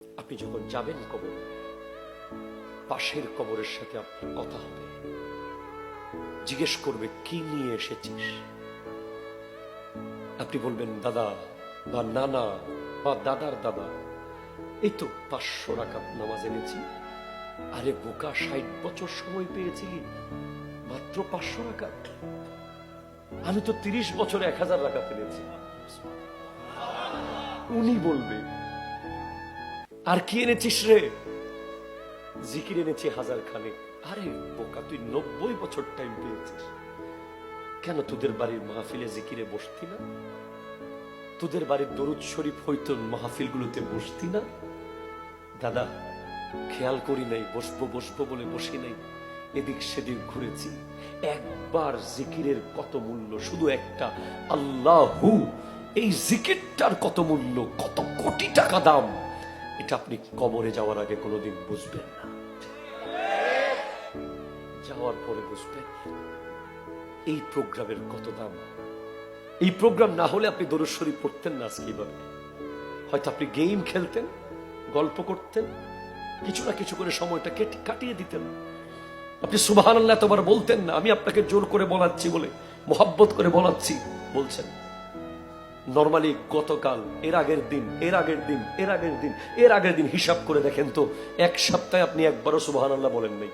আপনি যখন যাবেন কবরে, পাশের কবরের সাথে আপনার কথা হবে, জিজ্ঞেস করবে কি নিয়ে এসেছিস। আপনি বলবেন দাদা বা নানা বা দাদার দাদা, এই তো 500 রাকাত নামাজ এনেছি। আরে বোকা, 60 বছর সময় পেয়েছিলি, মাত্র 500 রাকাত? আমি তো 30 বছরে 1000 রাকাত এনেছি। উনি বলবে আর কি এনেছিস রে? জিকির এনেছি 1000 খানেক। আরে বোকা, তুই 90 বছর টাইম পেয়েছিস, কেন তোদের বাড়ির মাহফিলে জিকিরে বসতি না? তোদের বাড়ির দরুদ শরীফ হইতো মাহফিল গুলোতে বসতি না? দাদা খেয়াল করি নাই, বসবো বসবো বলে বসি নাই, এদিক সেদিক ঘুরেছি। একবার জিকিরের কত মূল্য, শুধু একটা আল্লাহু, এই জিকিরটার কত মূল্য, কত কোটি টাকা দাম, এটা আপনি কবরে যাওয়ার আগে কোনোদিন বুঝবেন না, যাওয়ার পরে বুঝবেন এই প্রোগ্রামের কত দাম। এই প্রোগ্রাম না হলে আপনি দরুদ শরীফ পড়তেন না আজকে এইভাবে। হয়তো আপনি গেম খেলতেন, গল্প করতেন, কিছু না কিছু করে সময়টা কাটিয়ে দিতেন। আপনি সুবহানাল্লাহ এতবার বলতেন না, আমি আপনাকে জোর করে বলাচ্ছি বলে, মোহাব্বত করে বলাচ্ছি বলছেন। নরমালি গতকাল, এর আগের দিন, এর আগের দিন, এর আগের দিন, এর আগের দিন হিসাব করে দেখেন তো, এক সপ্তাহে আপনি একবারও সুবহানাল্লাহ বলেন নাই।